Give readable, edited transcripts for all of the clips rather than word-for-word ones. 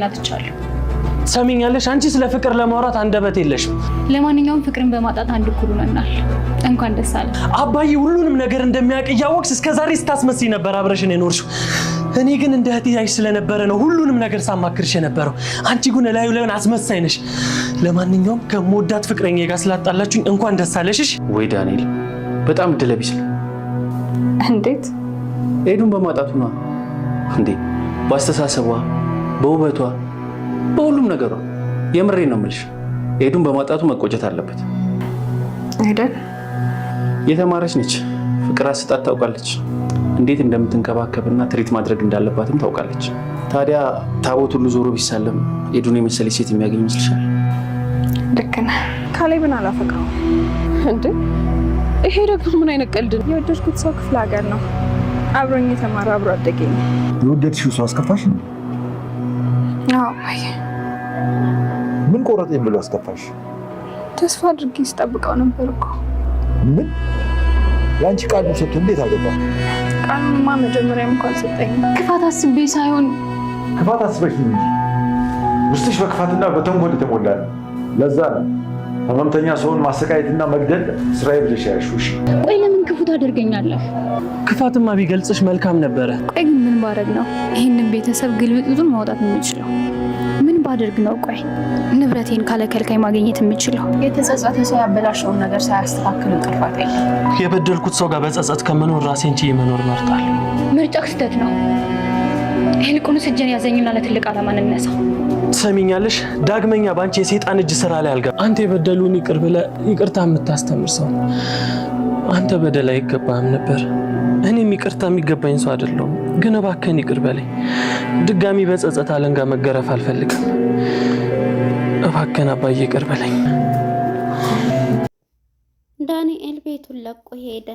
ፍቅሬን አጥቻለሁ። ሰሚኛለሽ? አንቺ ስለ ፍቅር ለማውራት አንደበት የለሽም። ለማንኛውም ፍቅርን በማጣት አንድ እኩል ሆነናል። እንኳን ደስ አለ። አባዬ ሁሉንም ነገር እንደሚያውቅ እያወቅሽ እስከዛሬ ስታስመስይ ነበር አብረሽን የኖርሽው። እኔ ግን እንደ እህቴ ያይሽ ስለነበረ ነው ሁሉንም ነገር ሳማክርሽ የነበረው። አንቺ ግን ላዩ ላይ አስመሳይ ነሽ። ለማንኛውም ከመወዳት ፍቅረኛ ጋር ስላጣላችሁኝ እንኳን ደስ አለሽ። ወይ ዳንኤል በጣም እድለቢስ ነው። እንዴት? ኤዱን በማጣቱ ነው እንዴ? በአስተሳሰቧ፣ በውበቷ፣ በሁሉም ነገሯ የምሬ ነው የምልሽ። ኤዱን በማጣቱ መቆጨት አለበት አይደል? የተማረች ነች። ፍቅር አስጣት ታውቃለች። እንዴት እንደምትንከባከብና ትሪት ማድረግ እንዳለባትም ታውቃለች። ታዲያ ታቦት ሁሉ ዞሮ ቢሳለም ኤዱን የመሰለች ሴት የሚያገኝ ይመስልሻል? ልክ ነህ። ካሌብን አላፈቅረውም እንዴ? ይሄ ደግሞ ምን አይነት ቀልድ ነው? የወደድኩት ሰው ክፍለ ሀገር ነው። አብሮኝ የተማረ አብሮ አደገኝ። የወደድሽው ሰው አስከፋሽ? አዎ። ምን ቆረጠኝ ብሎ አስከፋሽ? ተስፋ አድርጌ ስጠብቀው ነበር እኮ። ምን? ያንቺ ቃል ሰጥቶ እንዴት አገባ? ቃሉንማ መጀመሪያም እንኳን ሰጠኝ። ክፋት አስቤ ሳይሆን ክፋት አስበሽ እንጂ ውስጥሽ በክፋትና በተንኮል የተሞላ ነው። ለዛ ነው ህመምተኛ ሰውን ማሰቃየትና መግደል ስራዬ ብለሽ ያልሽውሽ። ቆይ ለምን ክፉ ታደርገኛለህ? ክፋትማ ቢገልጽሽ መልካም ነበረ። ቆይ ግን ምን ባደርግ ነው ይህንን ቤተሰብ ግልብጡን ማውጣት የምችለው? ምን ባደርግ ነው ቆይ ንብረቴን ካለከልካይ ማግኘት የምችለው? የተጸጸተ ሰው ያበላሸውን ነገር ሳያስተካክል እንቅልፋት አይደለም። የበደልኩት ሰው ጋር በጸጸት ከመኖር ራሴን ችዬ መኖር እመርጣለሁ። ምርጫው ስህተት ነው። ይልቁንስ እጄን ያዘኝና ለትልቅ ዓላማ እንነሳ። ትሰሚኛለሽ? ዳግመኛ በአንቺ የሰይጣን እጅ ስራ ላይ አልገባም። አንተ የበደሉን ይቅር ብለህ ይቅርታ የምታስተምር ሰው። አንተ በደል አይገባህም ነበር። እኔም ይቅርታ የሚገባኝ ሰው አይደለሁም። ግን እባክህን ይቅር በለኝ። ድጋሚ በጸጸት አለንጋ መገረፍ አልፈልግም። እባክህን አባዬ ይቅር በለኝ። ዳንኤል ቤቱን ለቆ ሄደ።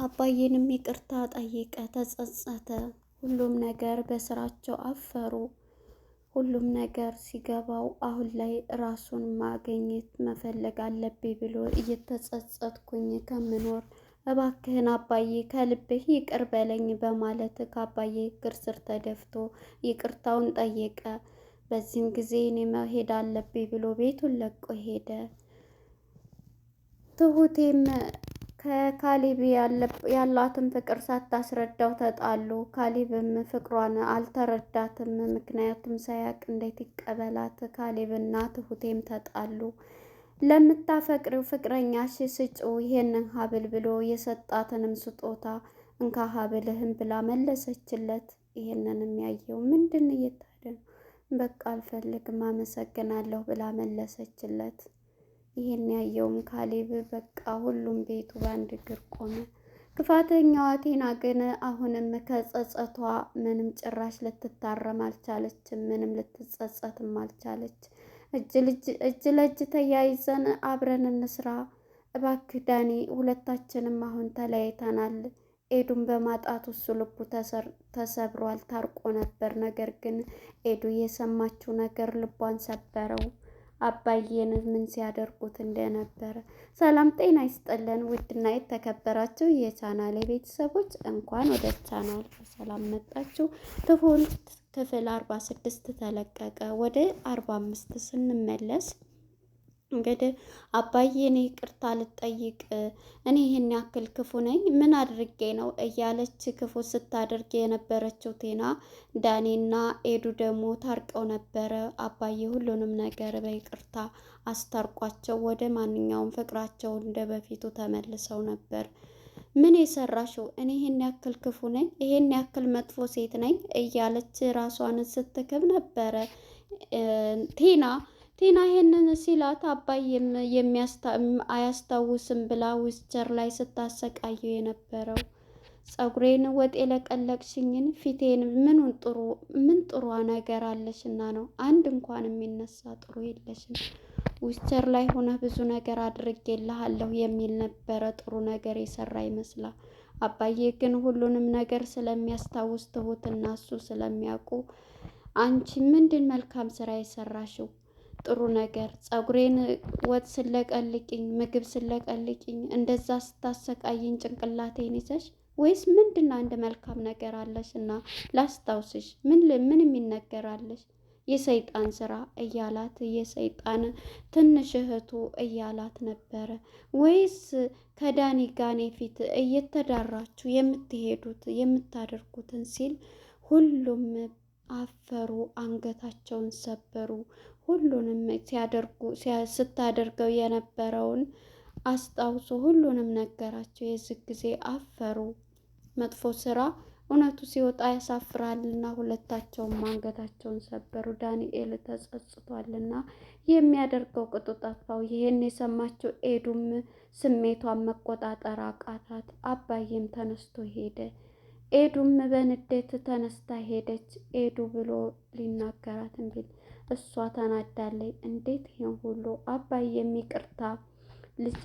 አባዬንም ይቅርታ ጠይቀ፣ ተጸጸተ። ሁሉም ነገር በስራቸው አፈሩ። ሁሉም ነገር ሲገባው አሁን ላይ ራሱን ማግኘት መፈለግ አለብኝ ብሎ እየተጸጸትኩኝ ከምኖር እባክህን አባዬ ከልብህ ይቅር በለኝ በማለት ከአባዬ እግር ስር ተደፍቶ ይቅርታውን ጠየቀ። በዚህም ጊዜ እኔ መሄድ አለብኝ ብሎ ቤቱን ለቆ ሄደ። ትሁቴም ከካሌብ ያላትን ፍቅር ሳታስረዳው ተጣሉ። ካሌብም ፍቅሯን አልተረዳትም። ምክንያቱም ሳያቅ እንዴት ይቀበላት? ካሌብና ትሁቴም ተጣሉ። ለምታፈቅሪው ፍቅረኛሽ ስጪው ይሄንን ሀብል ብሎ የሰጣትንም ስጦታ እንካ ሀብልህን ብላ መለሰችለት። ይሄንንም ያየው ምንድን እየታደ ነው? በቃ አልፈልግም አመሰግናለሁ ብላ መለሰችለት። ይሄን ያየውም ካሌብ በቃ ሁሉም ቤቱ በአንድ እግር ቆመ። ክፋተኛዋ ቲና ግን አሁንም ከጸጸቷ ምንም ጭራሽ ልትታረም አልቻለችም። ምንም ልትጸጸትም አልቻለች። እጅ ለእጅ ተያይዘን አብረን እንስራ እባክህ ዳኒ፣ ሁለታችንም አሁን ተለያይተናል። ኤዱን በማጣቱ እሱ ልቡ ተሰብሯል። ታርቆ ነበር። ነገር ግን ኤዱ የሰማችው ነገር ልቧን ሰበረው። አባዬን ምን ሲያደርጉት እንደነበረ። ሰላም ጤና ይስጥልን ውድና የተከበራችሁ የቻናሌ ቤተሰቦች እንኳን ወደ ቻናል በሰላም መጣችሁ። ትሁት ክፍል 46 ተለቀቀ። ወደ 45 ስንመለስ እንግዲህ አባዬ እኔ ይቅርታ ልጠይቅ፣ እኔ ይህን ያክል ክፉ ነኝ ምን አድርጌ ነው እያለች ክፉ ስታደርግ የነበረችው ቲና፣ ዳኒና ኤዱ ደግሞ ታርቀው ነበረ። አባዬ ሁሉንም ነገር በይቅርታ አስታርቋቸው ወደ ማንኛውም ፍቅራቸው እንደ በፊቱ ተመልሰው ነበር። ምን የሰራሽው? እኔ ይህን ያክል ክፉ ነኝ፣ ይህን ያክል መጥፎ ሴት ነኝ እያለች ራሷን ስትክብ ነበረ ቲና ይሄንን ሲላት አባዬም አያስታውስም ብላ ዊስቸር ላይ ስታሰቃየው የነበረው ጸጉሬን ወጥ የለቀለቅሽኝን ፊቴን ምን ጥሩ ነገር አለሽና ነው? አንድ እንኳን የሚነሳ ጥሩ የለሽም። ዊስቸር ላይ ሆነ ብዙ ነገር አድርጌልሃለሁ የሚል ነበረ። ጥሩ ነገር የሰራ ይመስላል። አባዬ ግን ሁሉንም ነገር ስለሚያስታውስ ትሁትና እሱ ስለሚያውቁ አንቺ ምንድን መልካም ስራ የሰራሽው? ጥሩ ነገር ጸጉሬን ወጥ ስለቀልቅኝ ምግብ ስለቀልቅኝ እንደዛ ስታሰቃይኝ ጭንቅላቴን ይዘሽ ወይስ ምንድን አንድ መልካም ነገር አለሽ እና ላስታውስሽ? ምን የሚነገራለሽ? የሰይጣን ስራ እያላት የሰይጣን ትንሽ እህቱ እያላት ነበረ። ወይስ ከዳኒ ጋኔ ፊት እየተዳራችሁ የምትሄዱት የምታደርጉትን ሲል ሁሉም አፈሩ፣ አንገታቸውን ሰበሩ። ሁሉንም ስታደርገው የነበረውን አስታውሶ ሁሉንም ነገራቸው። የዚህ ጊዜ አፈሩ። መጥፎ ስራ እውነቱ ሲወጣ ያሳፍራልና ሁለታቸውም አንገታቸውን ሰበሩ። ዳንኤል ተጸጽቷልና የሚያደርገው ቅጡ ጠፋው። ይህን የሰማችው ኤዱም ስሜቷን መቆጣጠር አቃታት። አባዬም ተነስቶ ሄደ። ኤዱም በንዴት ተነስታ ሄደች። ኤዱ ብሎ ሊናገራት ቢል እሷ ተናዳለች። እንዴት ይሄን ሁሉ አባዬም ይቅርታ ልጄ፣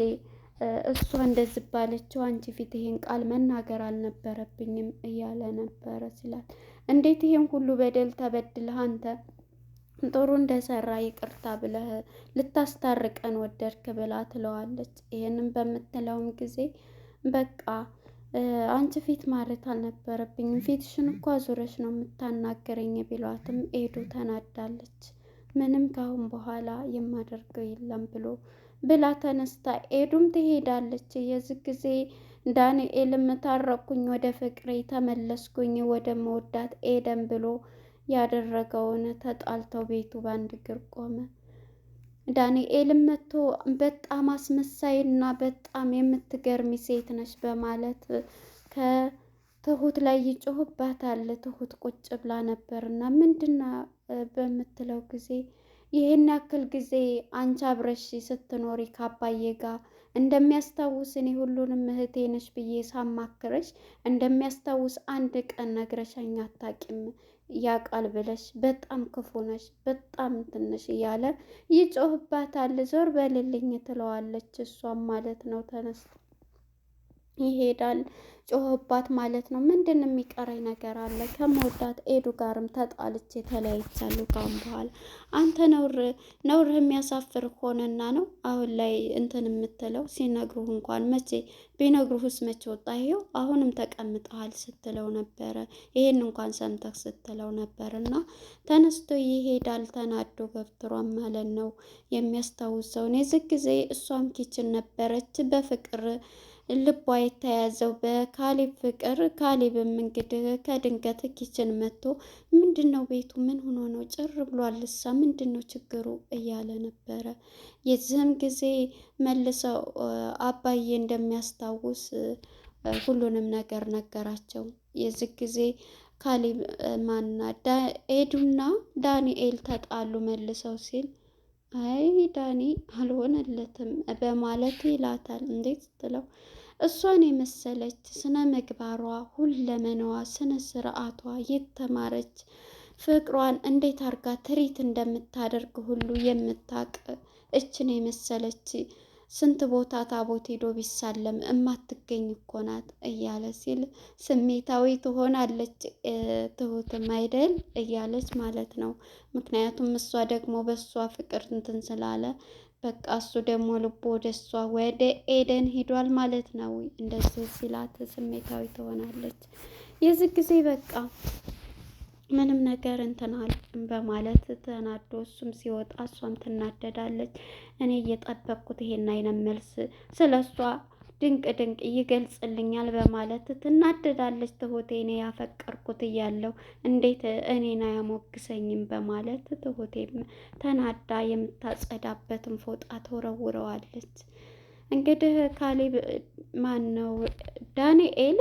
እሷ እንደዚህ ባለችው አንቺ ፊት ይሄን ቃል መናገር አልነበረብኝም እያለ ነበረ ሲላት፣ እንዴት ይሄን ሁሉ በደል ተበድለህ አንተ ጥሩ እንደሰራ ይቅርታ ብለህ ልታስታርቀን ወደድክ ብላ ትለዋለች። ይህንም በምትለውም ጊዜ በቃ አንቺ ፊት ማለት አልነበረብኝም፣ ፊትሽን እኮ ዙረሽ ነው የምታናገረኝ ቢሏትም ኤዱ ተናዳለች። ምንም ካሁን በኋላ የማደርገው የለም ብላ ተነስታ ኤዱም ትሄዳለች። የዚህ ጊዜ ዳንኤልም ታረኩኝ፣ ወደ ፍቅሬ ተመለስኩኝ፣ ወደ መወዳት ኤደን ብሎ ያደረገውን ተጣልተው ቤቱ በአንድ እግር ቆመ። ዳንኤልም መጥቶ በጣም አስመሳይና በጣም የምትገርሚ ሴት ነች በማለት ከትሁት ላይ ይጮህባታል። ትሁት ቁጭ ብላ ነበርና ምንድና በምትለው ጊዜ ይህን ያክል ጊዜ አንቺ አብረሽ ስትኖሪ ከአባዬ ጋር እንደሚያስታውስ እኔ ሁሉንም እህቴ ነሽ ብዬ ሳማክረሽ እንደሚያስታውስ አንድ ቀን ነግረሻኝ አታውቂም። ያቃል ብለሽ በጣም ክፉ ነሽ፣ በጣም ትንሽ እያለ ይጮህባታል። ዞር በልልኝ ትለዋለች። እሷም ማለት ነው ተነስቶ ይሄዳል። ጮህባት ማለት ነው። ምንድን የሚቀረኝ ነገር አለ? ከመወዳት ኤዱ ጋርም ተጣልቼ ተለያይቻለሁ። ካሁን በኋላ አንተ ነውርህ የሚያሳፍር ሆነና ነው አሁን ላይ እንትን የምትለው? ሲነግሩህ እንኳን መቼ ቢነግሩህስ መቼ ወጣ? ይሄው አሁንም ተቀምጠሃል ስትለው ነበረ። ይሄን እንኳን ሰምተህ ስትለው ነበር። እና ተነስቶ ይሄዳል። ተናዶ ገብትሯን ማለት ነው የሚያስታውሰውን። የዚህ ጊዜ እሷም ኪችን ነበረች በፍቅር ልቧ የተያዘው በካሌብ ፍቅር። ካሌብም እንግዲህ ከድንገት ኪችን መጥቶ ምንድን ነው ቤቱ ምን ሆኖ ነው ጭር ብሏል? ልሳ ምንድን ነው ችግሩ እያለ ነበረ። የዚህም ጊዜ መልሰው አባዬ እንደሚያስታውስ ሁሉንም ነገር ነገራቸው። የዚህ ጊዜ ካሌብ ኤዱና ዳንኤል ተጣሉ መልሰው ሲል አይ ዳኒ አልሆነለትም በማለት ይላታል። እንዴት ስትለው እሷን የመሰለች ስነ ምግባሯ፣ ሁለመናዋ፣ ስነ ስርዓቷ የተማረች ፍቅሯን እንዴት አርጋ ትሪት እንደምታደርግ ሁሉ የምታቅ እችን የመሰለች ስንት ቦታ ታቦት ሄዶ ቢሳለም እማትገኝ እኮ ናት እያለ ሲል ስሜታዊ ትሆናለች። ትሁትም አይደል እያለች ማለት ነው። ምክንያቱም እሷ ደግሞ በእሷ ፍቅር እንትን ስላለ በቃ እሱ ደግሞ ልቦ ወደ እሷ ወደ ኤደን ሂዷል ማለት ነው። እንደዚህ ሲላት ስሜታዊ ትሆናለች። የዚህ ጊዜ በቃ ምንም ነገር እንትን አልም በማለት ተናዶ እሱም ሲወጣ እሷም ትናደዳለች። እኔ እየጠበቅኩት ይሄን አይነት መልስ ስለ እሷ ድንቅ ይገልጽልኛል በማለት ትናደዳለች። ትሁቴ እኔ ያፈቀርኩት እያለው እንዴት እኔን አያሞግሰኝም በማለት ትሁቴም ተናዳ የምታጸዳበትን ፎጣ ተወረውረዋለች። እንግዲህ ካሌብ ነው ዳንኤል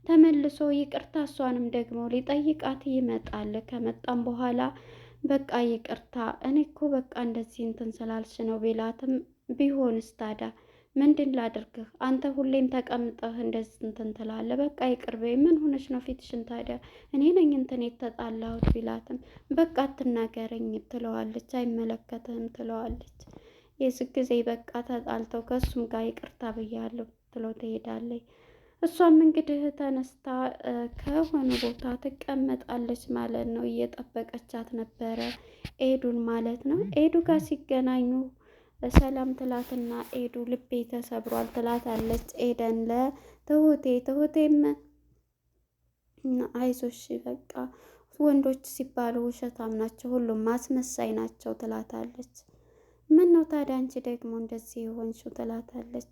ተመልሶ ይቅርታ እሷንም ደግሞ ሊጠይቃት ይመጣል። ከመጣም በኋላ በቃ ይቅርታ እኔ እኮ በቃ እንደዚህ እንትን ስላልሽ ነው ቢላትም ቢሆንስ ታዲያ ምንድን ላድርግህ? አንተ ሁሌም ተቀምጠህ እንደዚህ እንትን ትላለህ። በቃ ይቅር በይ። ምን ሆነሽ ነው ፊትሽን? ታዲያ እኔ ነኝ እንትን የተጣላሁት ቢላትም በቃ አትናገረኝ ትለዋለች። አይመለከትህም ትለዋለች። የዚህ ጊዜ በቃ ተጣልተው ከእሱም ጋር ይቅርታ ብያለሁ ትሎ ትሄዳለች። እሷም እንግዲህ ተነስታ ከሆነ ቦታ ትቀመጣለች ማለት ነው። እየጠበቀቻት ነበረ ኤዱን ማለት ነው። ኤዱ ጋር ሲገናኙ ሰላም ትላትና ኤዱ ልቤ ተሰብሯል ትላታለች ኤደን ለትሁቴ። ትሁቴም አይዞሽ በቃ ወንዶች ሲባሉ ውሸታም ናቸው፣ ሁሉም ማስመሳይ ናቸው ትላታለች። ምን ነው ታዲያ አንቺ ደግሞ እንደዚህ የሆንሽው ትላታለች።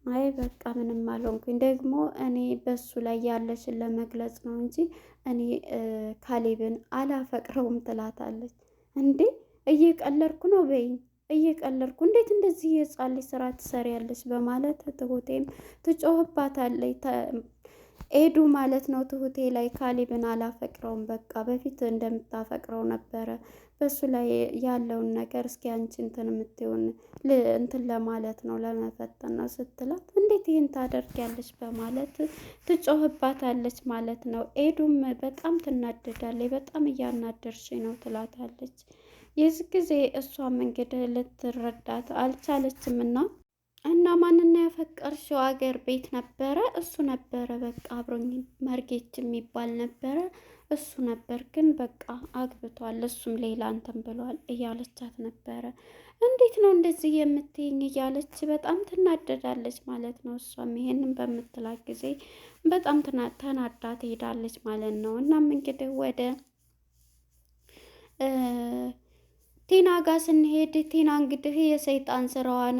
አይ በቃ ምንም አልሆንኩኝ፣ ደግሞ እኔ በሱ ላይ ያለሽን ለመግለጽ ነው እንጂ እኔ ካሌብን አላፈቅረውም ትላታለች። እንዴ እየቀለድኩ ነው በይኝ፣ እየቀለድኩ እንዴት እንደዚህ የህፃን ልጅ ስራ ትሰሪያለች በማለት ትሁቴም ትጮህባታለች። ኤዱ ማለት ነው ትሁቴ ላይ ካሌብን አላፈቅረውም፣ በቃ በፊት እንደምታፈቅረው ነበረ፣ በሱ ላይ ያለውን ነገር እስኪ አንቺ እንትን የምትሆን እንትን ለማለት ነው ለመፈተን ነው ስትላት፣ እንዴት ይህን ታደርጊያለች በማለት ትጮህባታለች ማለት ነው። ኤዱም በጣም ትናደዳለች። በጣም እያናደርሽ ነው ትላታለች። የዚህ ጊዜ እሷም እንግዲህ ልትረዳት አልቻለችም እና ማንና ያፈቀርሽው አገር ቤት ነበረ? እሱ ነበረ በቃ አብሮኝ መርጌች የሚባል ነበረ እሱ ነበር፣ ግን በቃ አግብቷል፣ እሱም ሌላ እንትን ብሏል እያለቻት ነበረ። እንዴት ነው እንደዚህ የምትይኝ እያለች በጣም ትናደዳለች ማለት ነው። እሷም ይሄንን በምትላት ጊዜ በጣም ተናዳ ትሄዳለች ማለት ነው። እናም እንግዲህ ወደ ቲና ጋር ስንሄድ ቲና እንግዲህ የሰይጣን ስራዋን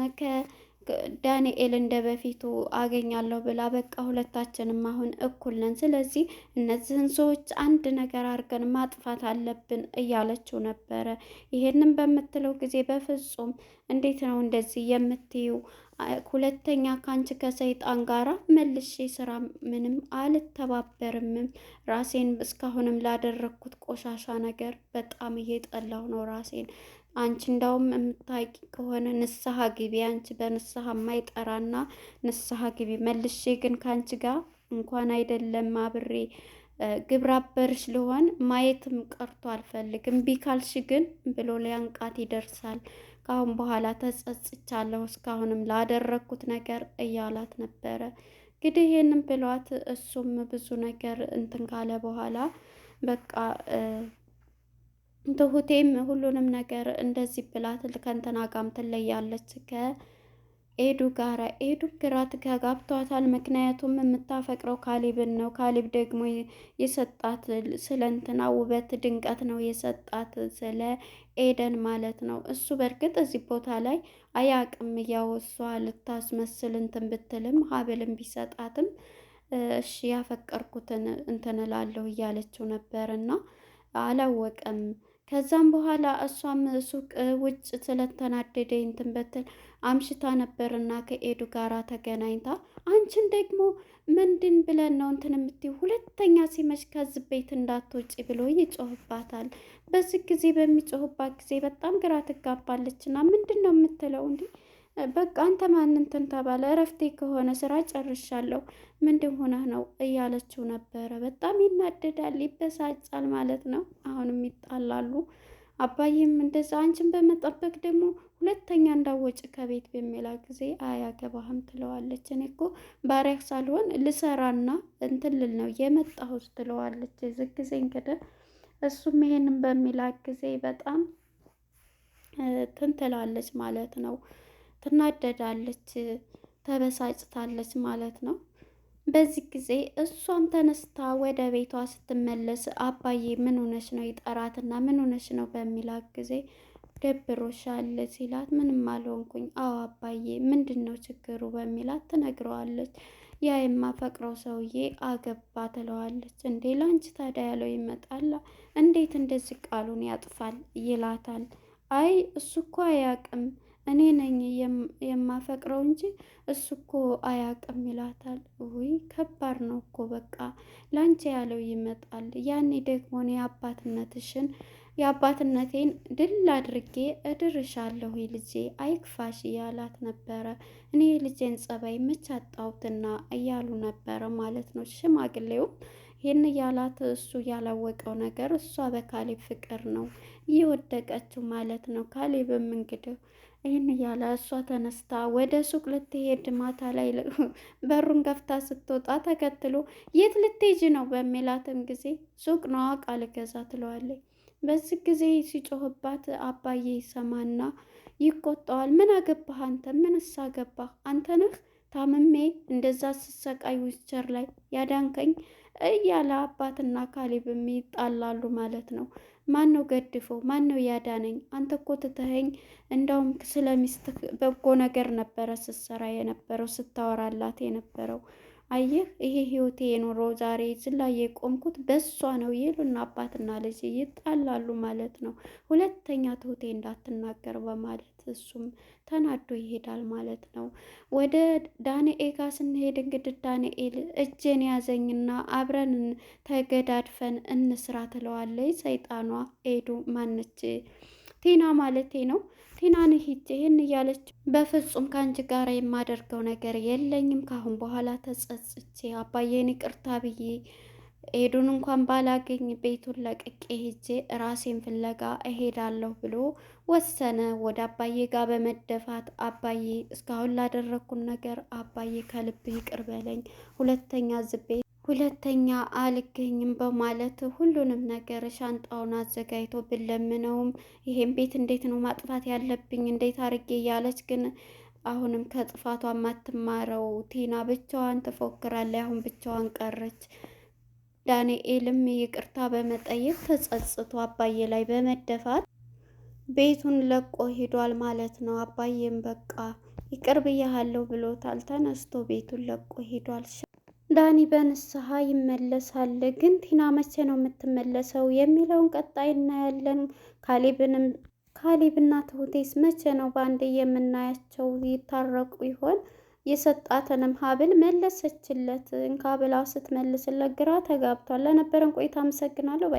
ከዳንኤል እንደ በፊቱ አገኛለሁ ብላ በቃ ሁለታችንም አሁን እኩል ነን፣ ስለዚህ እነዚህን ሰዎች አንድ ነገር አድርገን ማጥፋት አለብን እያለችው ነበረ። ይሄንን በምትለው ጊዜ በፍጹም እንዴት ነው እንደዚህ የምትዩ? ሁለተኛ ካንቺ ከሰይጣን ጋራ መልሼ ስራ ምንም አልተባበርምም። ራሴን እስካሁንም ላደረግኩት ቆሻሻ ነገር በጣም እየጠላሁ ነው ራሴን። አንቺ እንዳውም የምታውቂ ከሆነ ንስሐ ግቢ፣ አንቺ በንስሐ የማይጠራና ንስሐ ግቢ። መልሼ ግን ከአንቺ ጋር እንኳን አይደለም አብሬ ግብረ አበርሽ ልሆን ማየትም ቀርቶ አልፈልግም። ቢካልሽ ግን ብሎ ሊያንቃት ይደርሳል። ከአሁን በኋላ ተጸጽቻለሁ እስካሁንም ላደረግኩት ነገር እያላት ነበረ። እንግዲህ ይህንን ብሏት እሱም ብዙ ነገር እንትን ካለ በኋላ በቃ ትሁቴም ሁሉንም ነገር እንደዚህ ብላት ከእንትና ጋርም ትለያለች ከኤዱ ጋራ። ኤዱ ግራ ተጋብቷታል። ምክንያቱም የምታፈቅረው ካሌብን ነው። ካሌብ ደግሞ የሰጣት ስለ እንትና ውበት ድንቀት ነው የሰጣት ስለ ኤደን ማለት ነው። እሱ በእርግጥ እዚህ ቦታ ላይ አያቅም። ያው እሷ ልታስመስል እንትን ብትልም ሀብልም ቢሰጣትም እሺ ያፈቀርኩትን እንትን እላለሁ እያለችው ነበር እና አላወቀም። ከዛም በኋላ እሷም ሱቅ ውጭ ስለተናደደ እንትን በትል አምሽታ ነበርና ከኤዱ ጋራ ተገናኝታ አንቺን ደግሞ ምንድን ብለን ነው እንትን የምትይው? ሁለተኛ ሲመሽ ከዚህ ቤት እንዳትወጪ ብሎ ይጮህባታል። በዚህ ጊዜ በሚጮህባት ጊዜ በጣም ግራ ትጋባለችና ምንድን ነው የምትለው? እንዲህ በቃ አንተ ማን እንትን ተባለ? እረፍቴ ከሆነ ስራ ጨርሻለሁ፣ ምንድን ሆነህ ነው እያለችው ነበረ። በጣም ይናደዳል፣ ይበሳጫል ማለት ነው። አሁንም ይጣላሉ። አባዬም እንደዛ አንቺን በመጠበቅ ደግሞ ሁለተኛ እንዳወጭ ከቤት በሚላ ጊዜ አያገባህም ትለዋለች። እኔ እኮ ባሪያህ ሳልሆን ልሰራና እንትን ልል ነው የመጣሁት ትለዋለች። የዚህ ጊዜ እንግዲህ እሱም ይሄንን በሚላ ጊዜ በጣም ትንትላለች ማለት ነው። ትናደዳለች፣ ተበሳጭታለች ማለት ነው። በዚህ ጊዜ እሷም ተነስታ ወደ ቤቷ ስትመለስ አባዬ ምን ሆነሽ ነው ይጠራትና ምን ሆነሽ ነው በሚላት ጊዜ ደብሮሻል ሲላት ምንም አልሆንኩኝ፣ አዎ አባዬ ምንድን ነው ችግሩ በሚላት ትነግረዋለች። ያ የማፈቅረው ሰውዬ አገባ ትለዋለች። እንዴ ላንቺ ታዲያ ያለው ይመጣላ እንዴት እንደዚህ ቃሉን ያጥፋል ይላታል። አይ እሱ እኮ አያቅም እኔ ነኝ የማፈቅረው እንጂ እሱ እኮ አያቅም ይላታል። ውይ ከባድ ነው እኮ በቃ ላንቺ ያለው ይመጣል። ያኔ ደግሞ እኔ የአባትነቴን ድል አድርጌ እድርሻለሁ ልጄ አይክፋሽ እያላት ነበረ። እኔ የልጄን ጸባይ መች አጣሁትና እያሉ ነበረ ማለት ነው። ሽማግሌውም ይህን እያላት እሱ ያላወቀው ነገር እሷ በካሌብ ፍቅር ነው እየወደቀችው ማለት ነው። ካሌብም እንግዲህ ይህን እያለ እሷ ተነስታ ወደ ሱቅ ልትሄድ ማታ ላይ በሩን ከፍታ ስትወጣ ተከትሎ የት ልትሄጂ ነው በሚላትም ጊዜ ሱቅ ነዋ ዕቃ ልገዛ ትለዋለች። በዚህ ጊዜ ሲጮህባት አባዬ ይሰማና ይቆጣዋል። ምን አገባህ አንተ? ምንስ አገባህ? አንተ ነህ ታምሜ እንደዛ ስሰቃይ ዊልቸር ላይ ያዳንከኝ እያለ አባትና ካሌብም ይጣላሉ ማለት ነው። ማን ነው ገድፎ ማን ነው ያዳነኝ? አንተ እኮ ትተኸኝ እንዳውም ስለሚስትህ በጎ ነገር ነበረ ስትሰራ የነበረው ስታወራላት የነበረው። አየህ ይሄ ህይወቴ የኖረው ዛሬ ዝላይ የቆምኩት በሷ ነው ይሉና አባትና ልጅ ይጣላሉ ማለት ነው። ሁለተኛ ትሁቴ እንዳትናገር በማለት እሱም ተናዶ ይሄዳል ማለት ነው። ወደ ዳንኤል ጋር ስንሄድ እንግዲህ ዳንኤል እጄን ያዘኝና አብረን ተገዳድፈን እንስራ ትለዋለች። ሰይጣኗ ኤዱ ማነች ቲና ማለቴ ነው። ቲናን ሂጅ ይህን እያለች በፍጹም ከአንቺ ጋር የማደርገው ነገር የለኝም ካሁን በኋላ ተጸጽቼ አባዬን ይቅርታ ብዬ ኤዱን እንኳን ባላገኝ ቤቱን ለቅቄ ሄጄ ራሴን ፍለጋ እሄዳለሁ ብሎ ወሰነ። ወደ አባዬ ጋር በመደፋት አባዬ እስካሁን ላደረግኩን ነገር አባዬ ከልብ ይቅር በለኝ፣ ሁለተኛ አልገኝም በማለት ሁሉንም ነገር ሻንጣውን አዘጋጅቶ ብለምነውም ይሄን ቤት እንዴት ነው ማጥፋት ያለብኝ እንዴት አርጌ እያለች ግን አሁንም ከጥፋቷ ማትማረው ቲና ብቻዋን ትፎክራለች። አሁን ብቻዋን ቀረች። ዳንኤልም ይቅርታ በመጠየቅ ተጸጽቶ አባዬ ላይ በመደፋት ቤቱን ለቆ ሂዷል ማለት ነው። አባዬም በቃ ይቅር ብያለሁ ብሎታል። ተነስቶ ቤቱን ለቆ ሂዷል። ዳኒ በንስሐ ይመለሳል። ግን ቲና መቼ ነው የምትመለሰው የሚለውን ቀጣይ እናያለን። ካሌብና ትሁቴስ መቼ ነው በአንድ የምናያቸው? ይታረቁ ይሆን? የሰጣትንም ሀብል መለሰችለት። እንካ ብላ ስትመልስለት ግራ ተጋብቷል። ለነበረን ቆይታ አመሰግናለሁ።